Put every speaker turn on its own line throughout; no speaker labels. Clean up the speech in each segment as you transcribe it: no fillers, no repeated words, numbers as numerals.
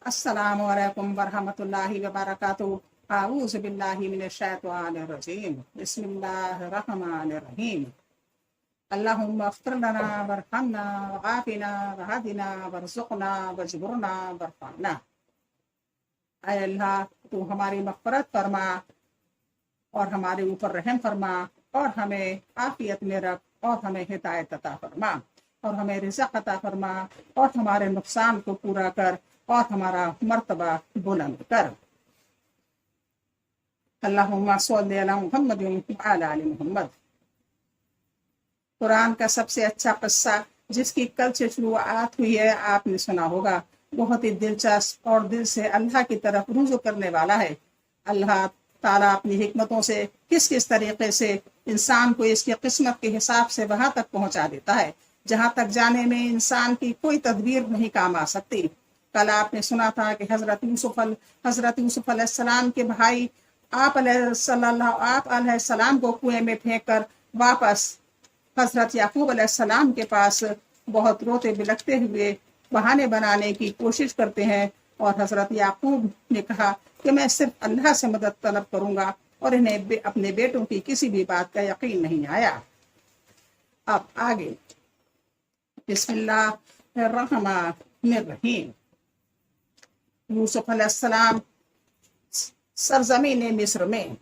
अस्सलामु अलैकुम वरहमतुल्लाहि वबरकातुहू। आऊज़ु बिल्लाहि मिनश्शैतानिर रजीम। बिस्मिल्लाहिर रहमानिर रहीम। अल्लाहुम्मा अग़फ़िर लना वरहमना वआफ़िना वहदिना वरज़ुक़ना वजबुरना वरफ़अना। ऐ अल्लाह, तू हमारी मग़फ़िरत फरमा और हमारे ऊपर रहम फरमा और हमें आफ़ियत में रख और हमें हिदायत अता फरमा और हमें रिज़्क़ अता फरमा और हमारे नुकसान को पूरा कर और हमारा मर्तबा बुलंद कर। अल्लाहुम्मा सल्लि अला मुहम्मद व अला आलि मुहम्मद। कुरान का सबसे अच्छा किस्सा जिसकी कल से शुरुआत हुई है आपने सुना होगा। बहुत ही दिलचस्प और दिल से अल्लाह की तरफ रुजू करने वाला है। अल्लाह ताला अपनी हिकमतों से किस किस तरीके से इंसान को इसकी किस्मत के हिसाब से वहां तक पहुंचा देता है जहां तक जाने में इंसान की कोई तदबीर नहीं काम आ सकती। कल आपने सुना था कि हजरत यूसुफ अलैहिस्सलाम के भाई आप अलैहिस्सलाम को कुएं में फेंक कर वापस हजरत याकूब अलैहिस्सलाम के पास बहुत रोते बिलखते हुए बहाने बनाने की कोशिश करते हैं और हजरत याकूब ने कहा कि मैं सिर्फ अल्लाह से मदद तलब करूंगा और इन्हें अपने बेटों की किसी भी बात का यकीन नहीं आया। अब आगे बिस्मिल्लाहिर्रहमानिर्रहीम। यूसुफ अलैहिस्सलाम सरजमीन मिस्र में।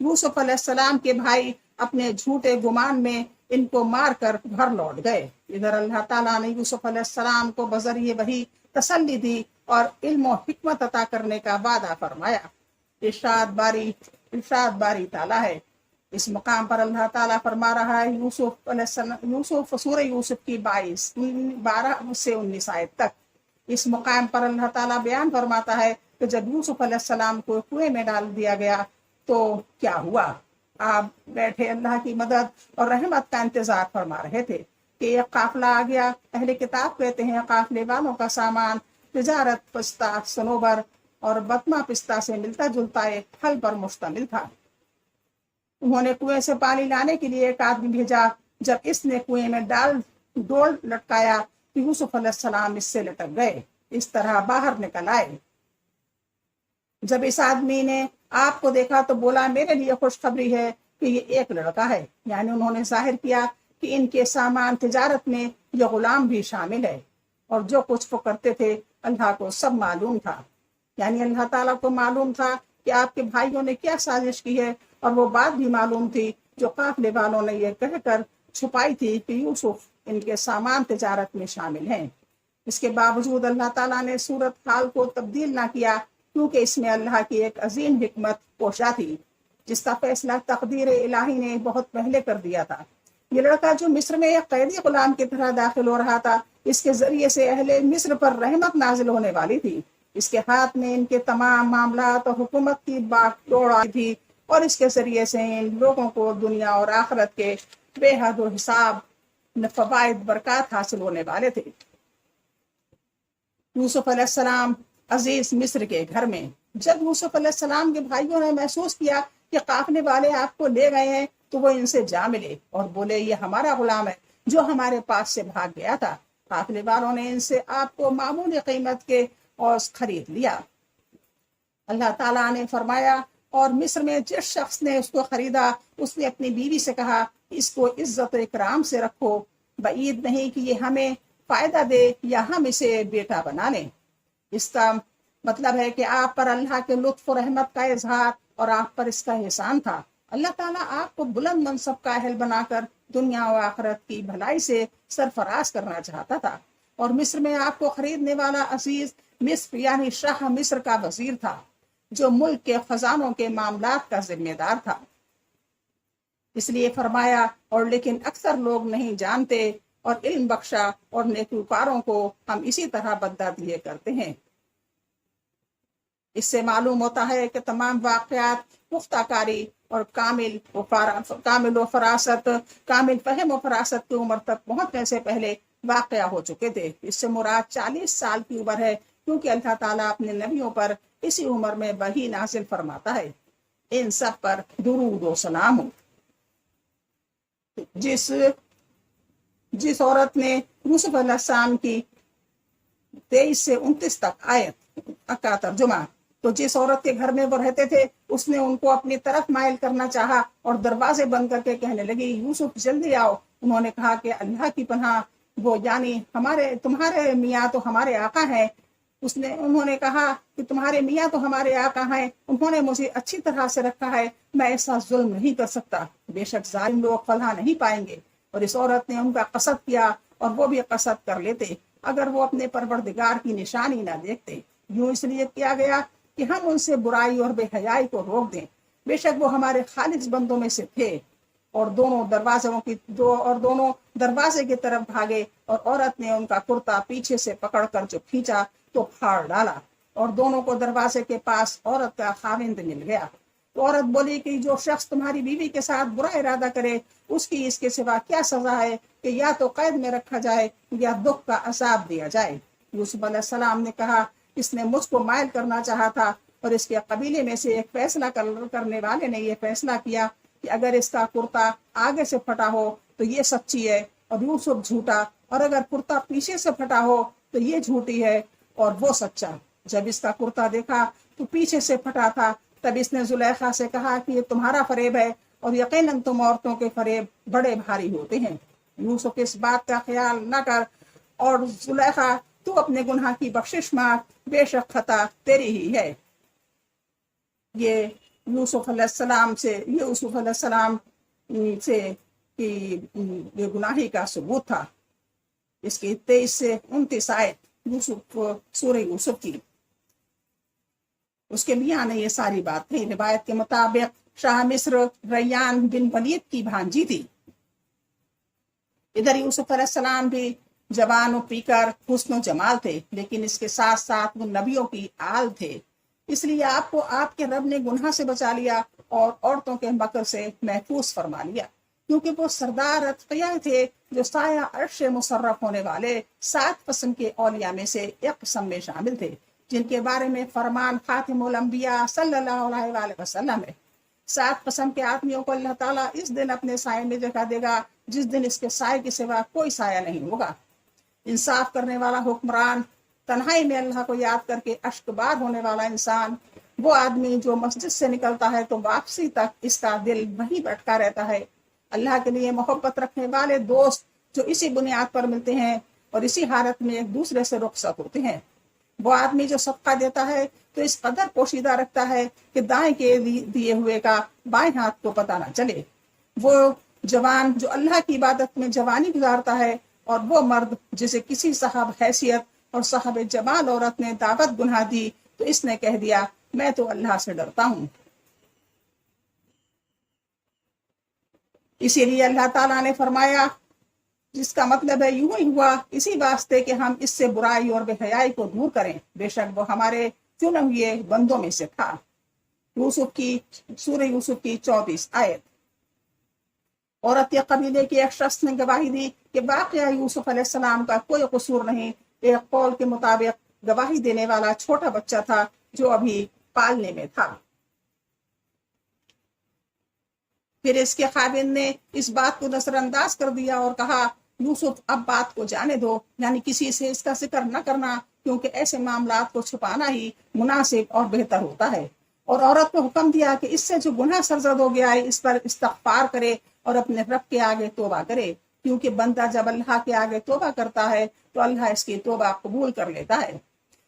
यूसुफ अलैहिस्सलाम के भाई अपने झूठे गुमान में इनको मार कर घर लौट गए। इधर अल्लाह ताला ने यूसुफ अलैहिस्सलाम को बजरिए वही तसल्ली दी और इल्म और हिकमत अता करने का वादा फरमाया। इरशाद बारी ताला है। इस मुकाम पर अल्लाह ताला फरमा रहा है यूसुफ सूरह यूसुफ की 12 से 19 आयत तक। इस मुकाम पर अल्लाह ताला बयान फरमाता है कि जब यूसुफ अलैहिस्सलाम को कुएं में डाल दिया गया तो क्या हुआ। आप बैठे अल्लाह की मदद और रहमत का इंतजार फरमा रहे थे कि एक काफिला आ गया। अहले किताब कहते हैं काफिले वालों का सामान तिजारत, पिस्ता, सनोबर और बतमा पिस्ता से मिलता जुलता एक फल पर मुश्तमिल था। उन्होंने कुएं से पानी लाने के लिए एक आदमी भेजा। जब इसने कुएं में डोल लटकाया तो यूसुफ अलैहिस्सलाम इससे लटक गए। इस तरह बाहर निकल आए। जब इस आदमी ने आपको देखा तो बोला मेरे लिए खुशखबरी है कि ये एक लड़का है। यानी उन्होंने जाहिर किया कि इनके सामान तिजारत में ये गुलाम भी शामिल है और जो कुछ वो करते थे अल्लाह को सब मालूम था। यानी अल्लाह ताला को मालूम था कि आपके भाइयों ने क्या साजिश की है और वो बात भी मालूम थी जो काफिले वालों ने ये कहकर छुपाई थी कि यूसुफ इनके सामान तिजारत में शामिल हैं। इसके बावजूद अल्लाह ताला ने सूरत हाल को तब्दील ना किया क्योंकि इसमें अल्लाह की एक अजीम हिकमत पोशा थी जिसका फैसला तकदीर इलाही ने बहुत पहले कर दिया था। ये लड़का जो मिस्र में एक कैदी गुलाम की तरह दाखिल हो रहा था, इसके जरिए से अहले मिस्र पर रहमत नाजिल होने वाली थी। इसके हाथ में इनके तमाम मामला तो हुकूमत की बागडोर आई थी और इसके जरिए से इन लोगों को दुनिया और आखिरत के बेहद हिसाब फवाइद बरकत हासिल होने वाले थे। यूसुफ अलैहिस्सलाम अजीज मिस्र के घर में। जब यूसुफ अलैहिस्सलाम के भाइयों ने महसूस किया कि काफिले वाले आपको ले गए हैं तो वो इनसे जा मिले और बोले ये हमारा गुलाम है जो हमारे पास से भाग गया था। काफिले वालों ने इनसे आपको मामूली कीमत के औस खरीद लिया। अल्लाह ताला ने फरमाया और मिस्र में जिस शख्स ने उसको खरीदा उसने अपनी बीवी से कहा इसको इज्जत इकराम से रखो, बईद नहीं कि ये हमें फायदा दे या हम इसे बेटा बना लें। इसका मतलब है कि आप पर अल्लाह के लुत्फ और रहमत का इजहार और आप पर इसका एहसान था। अल्लाह ताला आपको बुलंद मनसब का अहल बनाकर दुनिया और आखिरत की भलाई से सरफराज करना चाहता था और मिस्र में आपको खरीदने वाला अजीज मिस्र यानी शाह मिस्र का वजीर था जो मुल्क के खजानों के मामलात का जिम्मेदार था। इसलिए फरमाया और लेकिन अक्सर लोग नहीं जानते और इल्म बख्शा और नेकूकारों को हम इसी तरह बदला दिए करते हैं। इससे मालूम होता है कि तमाम वाक़यात पुख्ताकारी और कामिल फहम व फरासत की उम्र तक पहुंचने से पहले वाक़या हो चुके थे। इससे मुराद 40 साल की उम्र है क्योंकि अल्लाह ताला अपने नबियों पर इसी उम्र में वही नाजिल फरमाता है। इन सब पर दुरूद व सलाम हो। जिस औरत ने यूसुफ अलैहिस्सलाम की 23 से 29 तक आयत का तर्जुमा। तो जिस औरत के घर में वो रहते थे उसने उनको अपनी तरफ माइल करना चाहा और दरवाजे बंद करके कहने लगी, यूसुफ जल्दी आओ। उन्होंने कहा कि अल्लाह की पनाह, वो यानी हमारे तुम्हारे मियाँ तो हमारे आका हैं। उन्होंने कहा कि तुम्हारे मियाँ तो हमारे आका हैं, उन्होंने मुझे अच्छी तरह से रखा है, मैं ऐसा जुल्म नहीं कर सकता। बेशक जालिम लोग फलाह नहीं पाएंगे। और इस औरत ने उनका कसद किया और वो भी कसद कर लेते अगर वो अपने परवरदिगार की निशानी ना देखते। यूं इसलिए किया गया कि हम उनसे बुराई और बेहयाई को रोक दें। बेशक वो हमारे खालिज बंदों में से थे। और दोनों दरवाजे की तरफ भागे और औरत ने उनका कुर्ता पीछे से पकड़कर जो खींचा तो फाड़ डाला और दोनों को दरवाजे के पास औरत का खाविंद मिल गया। तो औरत बोली कि जो शख्स तुम्हारी बीवी के साथ बुरा इरादा करे उसकी इसके सिवा क्या सजा है कि या तो कैद में रखा जाए या दुख का अजाब दिया जाए। यूसुफ अलैहिस्सलाम ने कहा, इसने मुझको मायल करना चाहा था और इसके कबीले में से एक फैसला करने वाले ने यह फैसला किया कि अगर इसका कुर्ता आगे से फटा हो तो ये सच्ची है और यूसुफ झूठा, और अगर कुर्ता पीछे से फटा हो तो ये झूठी है और वो सच्चा। जब इसका कुर्ता देखा तो पीछे से फटा था, तब इसने जुलेखा से कहा कि ये तुम्हारा फरेब है और यकीनन तुम औरतों के फरेब बड़े भारी होते हैं। यूसुफ इस बात का ख्याल न कर और जुलेखा तू अपने गुनाह की बख्शिश मांग, बेशक खता तेरी ही है। ये यूसुफ अलैहिस्सलाम से कि गुनाही का सबूत था। इसकी 23 से 29 आयत सूरह यूसुफ की। उसके मियाँ ने ये सारी बात कही। रिवायत के मुताबिक शाह मिस्र रैयान बिन वलीद की भांजी थी। इधर यूसुफ अलैहिस्सलाम भी जवान और पीकर हुस्न जमाल थे, लेकिन इसके साथ साथ वो नबियों की आल थे। इसलिए आपको आपके रब ने गुनाह से बचा लिया और औरतों के मकर से महफूज फरमा लिया, क्योंकि वो सरदार अतकिया थे जो साया अर्श मुसर्रफ होने वाले 7 किस्म के औलिया में से एक किस्म में शामिल थे, जिनके बारे में फरमान खातिमुल अंबिया सल्लल्लाहु अलैहि वसल्लम है। 7 किस्म के आदमियों को अल्लाह ताला इस दिन अपने साये में जगह देगा जिस दिन इसके साये के सिवा कोई साया नहीं होगा। इंसाफ करने वाला हुक्मरान, तन्हाई में अल्लाह को याद करके अश्कबार होने वाला इंसान, वो आदमी जो मस्जिद से निकलता है तो वापसी तक इसका दिल वहीं भटका रहता है। अल्लाह के लिए मोहब्बत रखने वाले दोस्त जो इसी बुनियाद पर मिलते हैं और इसी हालत में एक दूसरे से रुखसत होते हैं। वो आदमी जो सदका देता है तो इस कदर पोशीदा रखता है कि दाएं के दिए हुए का बाएं हाथ को पता ना चले। वो जवान जो अल्लाह की इबादत में जवानी गुजारता है, और वो मर्द जिसे किसी साहब हैसियत और साहब जमाल औरत ने दावत गुनाह दी तो इसने कह दिया मैं तो अल्लाह से डरता हूँ। इसीलिए अल्लाह ताला ने फरमाया, जिसका मतलब है यूं ही हुआ इसी वास्ते कि हम इससे बुराई और बेहयाई को दूर करें, बेशक वो हमारे चुने हुए बंदों में से था। सूरह यूसुफ की 34 आयत। औरत के कबीले के एक शख्स ने गवाही दी कि वाकया यूसुफ अलैहिस्सलाम का कोई कसूर नहीं। एक कौल के मुताबिक गवाही देने वाला छोटा बच्चा था जो अभी पालने में था। फिर इसके खाविंद ने इस बात को नजरअंदाज कर दिया और कहा, यूसुफ अब बात को जाने दो, यानी किसी से इसका जिक्र न करना, क्योंकि ऐसे मामलात को छुपाना ही मुनासिब और बेहतर होता है। और औरत को हुक्म दिया कि इससे जो गुनाह सरजद हो गया है इस पर इस्तगफार करे और अपने रब के आगे तौबा करे, क्योंकि बंदा जब अल्लाह के आगे तौबा करता है तो अल्लाह इसकी तौबा कबूल कर लेता है।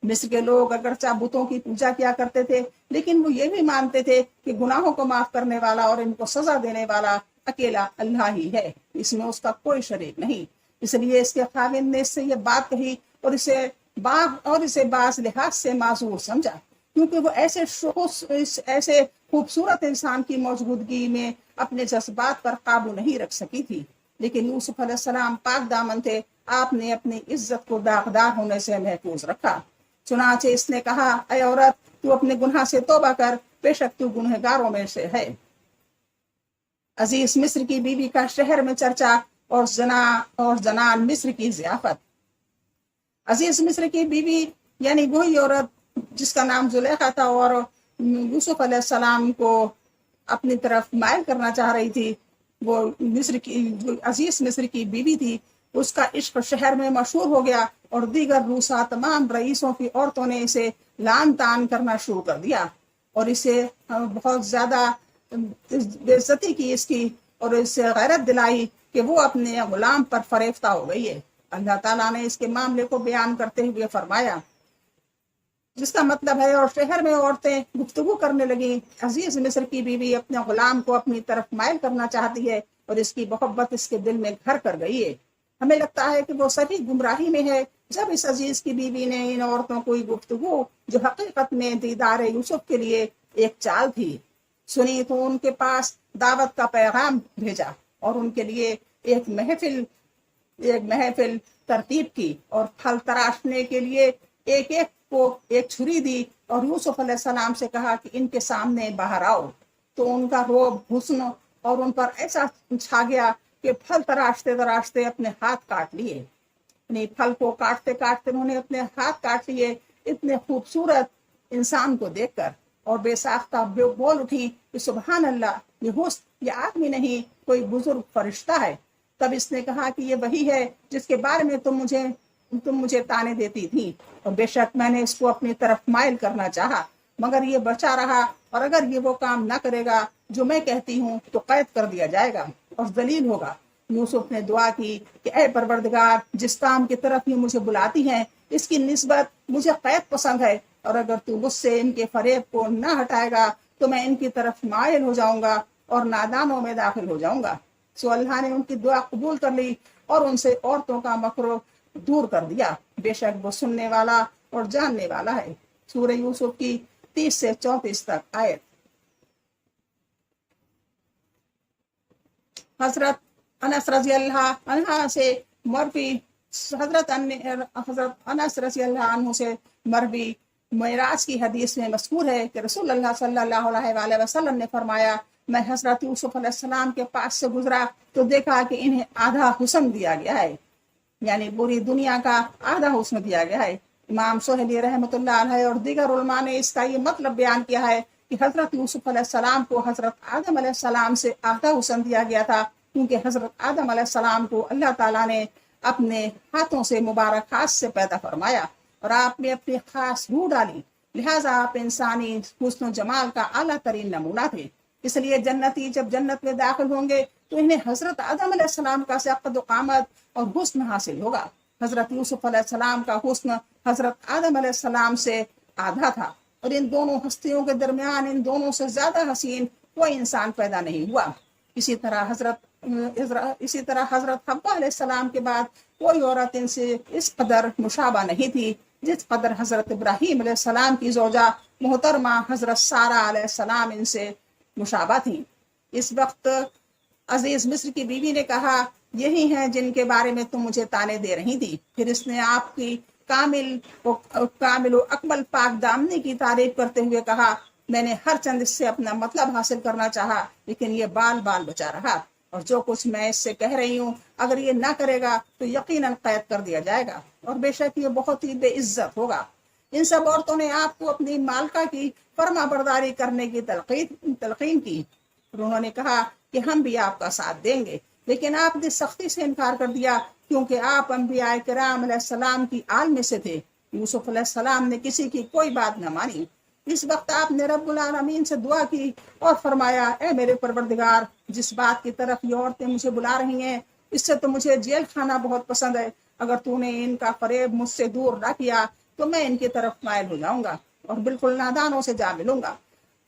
मिस्र के लोग अगरचा बुतों की पूजा किया करते थे, लेकिन वो ये भी मानते थे कि गुनाहों को माफ करने वाला और इनको सजा देने वाला अकेला अल्लाह ही है, इसमें उसका कोई शरीक नहीं। इसलिए इसके खाविंद ने इससे ये बात कही और इसे बाज लिहाज से माजूर समझा, क्योंकि वो ऐसे खूबसूरत इंसान की मौजूदगी में अपने जज्बात पर काबू नहीं रख सकी थी। लेकिन यूसुफ अलैहिस्सलाम पाक दामन थे, आपने अपनी इज्जत को दागदार होने से महफूज रखा। चुनाचे इसने कहा, ऐ औरत, तू अपने गुनाह से तौबा कर, बेशक तू गुनहगारों में से है। अजीज मिस्र की बीवी का शहर में चर्चा और जनान मिस्र की ज़ियाफत। अजीज मिस्र की बीवी यानी वही औरत जिसका नाम जुलेखा था और यूसुफ अलैहिस्सलाम को अपनी तरफ मायल करना चाह रही थी, वो अजीज मिस्र की बीवी थी। उसका इश्क शहर में मशहूर हो गया اور دیگر روسا تمام رئیسوں کی عورتوں نے اسے لان تان کرنا شروع کر دیا اور اسے بہت زیادہ بے عزتی کی اس کی، اور اسے غیرت دلائی کہ وہ اپنے غلام پر فریفتہ ہو گئی ہے۔ اللہ تعالیٰ نے اس کے معاملے کو بیان کرتے ہوئے فرمایا، جس کا مطلب ہے اور شہر میں عورتیں گفتگو کرنے لگیں، عزیز مصر کی بیوی اپنے غلام کو اپنی طرف مائل کرنا چاہتی ہے اور اس کی محبت اس کے دل میں گھر کر گئی ہے۔ ہمیں لگتا ہے کہ وہ سبھی گمراہی میں ہے جب اس عزیز کی بیوی نے ان عورتوں کو گفتگو جو حقیقت میں دیدار یوسف کے لیے ایک چال تھی سنی تو ان کے پاس دعوت کا پیغام بھیجا اور ان کے لیے ایک محفل ترتیب کی اور پھل تراشنے کے لیے ایک ایک کو ایک چھری دی اور یوسف علیہ السلام سے کہا کہ ان کے سامنے باہر آؤ۔ تو ان کا روب حسن اور ان پر ایسا چھا گیا کہ پھل تراشتے اپنے ہاتھ کاٹ لیے، یعنی پھل کو کاٹتے کاٹتے انہوں نے اپنے ہاتھ کاٹ لیے اتنے خوبصورت انسان کو دیکھ کر، اور بے ساختہ بول اٹھی کہ سبحان اللہ، یہ حسن، یہ آدمی نہیں، کوئی بزرگ فرشتہ ہے۔ تب اس نے کہا کہ یہ وہی ہے جس کے بارے میں تم مجھے تانے دیتی تھی، اور بے شک میں نے اس کو اپنی طرف مائل کرنا چاہا مگر یہ بچا رہا، اور اگر یہ وہ کام نہ کرے گا جو میں کہتی ہوں تو قید کر دیا جائے گا اور ذلیل ہوگا۔ یوسف نے دعا کی کہ اے پروردگار، جس کام کی طرف یہ مجھے بلاتی ہیں اس کی نسبت مجھے قید پسند ہے، اور اگر تو مجھ سے ان کے فریب کو نہ ہٹائے گا تو میں ان کی طرف مائل ہو جاؤں گا اور نادانوں میں داخل ہو جاؤں گا۔ سو اللہ نے ان کی دعا قبول کر لی اور ان سے عورتوں کا مکر دور کر دیا، بے شک وہ سننے والا اور جاننے والا ہے۔ سورہ یوسف کی 30 سے 34 تک آیت۔ حضرت انس رضی اللہ عنہ سے مروی، حضرت انس رضی اللہ عنہ سے مروی معراج کی حدیث میں مذکور ہے کہ رسول اللہ صلی اللہ علیہ وآلہ وسلم نے فرمایا، میں حضرت یوسف علیہ السلام کے پاس سے گزرا تو دیکھا کہ انہیں آدھا حسن دیا گیا ہے، یعنی پوری دنیا کا آدھا حسن دیا گیا ہے۔ امام سہیلی رحمۃ اللہ علیہ اور دیگر علماء نے اس کا یہ مطلب بیان کیا ہے کہ حضرت یوسف علیہ السلام کو حضرت آدم علیہ السلام سے آدھا حسن دیا گیا تھا، کیونکہ حضرت آدم علیہ السلام کو اللہ تعالیٰ نے اپنے ہاتھوں سے مبارک ہاتھ سے پیدا فرمایا اور آپ میں اپنی خاص روح ڈالی، لہٰذا آپ انسانی حسن و جمال کا اعلیٰ ترین نمونہ تھے۔ اس لیے جنتی جب جنت میں داخل ہوں گے تو انہیں حضرت آدم علیہ السلام کا قد و قامت اور حسن حاصل ہوگا۔ حضرت یوسف علیہ السلام کا حسن حضرت آدم علیہ السلام سے آدھا تھا، اور ان دونوں ہستیوں کے درمیان ان دونوں سے زیادہ حسین کوئی انسان پیدا نہیں ہوا۔ اسی طرح حضرت حوا علیہ السلام کے بعد کوئی عورت ان سے اس قدر مشابہ نہیں تھی جس قدر حضرت ابراہیم علیہ السلام کی زوجہ محترمہ حضرت سارہ علیہ السلام ان سے مشابہ تھیں۔ اس وقت عزیز مصر کی بیوی نے کہا، یہی ہیں جن کے بارے میں تم مجھے تانے دے رہی تھی۔ پھر اس نے آپ کی کامل و اکمل پاک دامنی کی تعریف کرتے ہوئے کہا، میں نے ہر چند اس سے اپنا مطلب حاصل کرنا چاہا لیکن یہ بال بچا رہا، اور جو کچھ میں اس سے کہہ رہی ہوں اگر یہ نہ کرے گا تو یقیناً قید کر دیا جائے گا، اور بے شک یہ بہت ہی بے عزت ہوگا۔ ان سب عورتوں نے آپ کو اپنی مالکہ کی فرما برداری کرنے کی تلقین کی، اور انہوں نے کہا کہ ہم بھی آپ کا ساتھ دیں گے، لیکن آپ نے سختی سے انکار کر دیا کیونکہ آپ انبیاء کرام علیہ السلام کی آل میں سے تھے۔ یوسف علیہ السلام نے کسی کی کوئی بات نہ مانی۔ اس وقت آپ نے رب العالمین سے دعا کی اور فرمایا، اے میرے پروردگار، جس بات کی طرف یہ عورتیں مجھے بلا رہی ہیں اس سے تو مجھے جیل کھانا بہت پسند ہے، اگر تو نے ان کا فریب مجھ سے دور نہ کیا تو میں ان کی طرف مائل ہو جاؤں گا اور بالکل نادانوں سے جا ملوں گا،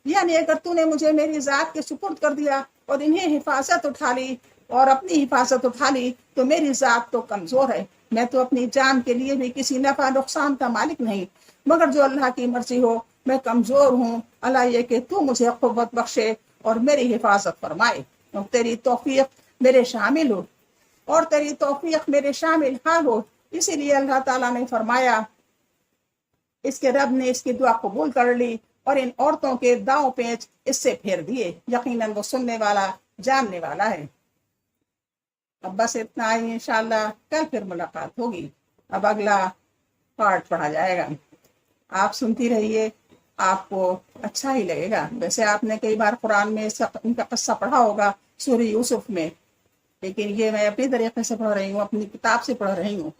یعنی اگر تو نے مجھے میری ذات کے سپرد کر دیا اور انہیں حفاظت اٹھا لی اور اپنی حفاظت اٹھا لی تو میری ذات تو کمزور ہے، میں تو اپنی جان کے لیے بھی کسی نفع نقصان کا مالک نہیں، مگر جو اللہ کی مرضی ہو، میں کمزور ہوں، اللہ یہ کہ تو مجھے قوت بخشے اور میری حفاظت فرمائے اور تیری توفیق میرے شامل ہو اور تیری توفیق میرے شامل حال ہو۔ اسی لیے اللہ تعالیٰ نے فرمایا، اس کے رب نے اس کی دعا قبول کر لی اور ان عورتوں کے داؤں پیچ اس سے پھیر دیے، یقیناً وہ سننے والا جاننے والا ہے۔ اب بس اتنا ہی، انشاءاللہ کل پھر ملاقات ہوگی۔ اب اگلا پارٹ پڑھا جائے گا، آپ سنتی رہیے، آپ کو اچھا ہی لگے گا۔ ویسے آپ نے کئی بار قرآن میں ان کا قصہ پڑھا ہوگا سورہ یوسف میں، لیکن یہ میں اپنی طریقے سے پڑھ رہی ہوں، اپنی کتاب سے پڑھ رہی ہوں۔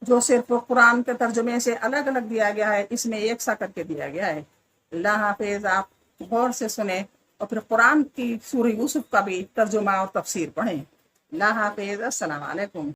جو صرف قرآن کے ترجمے سے الگ الگ دیا گیا ہے، اس میں ایک سا کر کے دیا گیا ہے۔ اللہ حافظ۔ آپ غور سے سنیں اور پھر قرآن کی سورہ یوسف کا بھی ترجمہ اور تفسیر پڑھیں۔ اللہ حافظ۔ السلام علیکم۔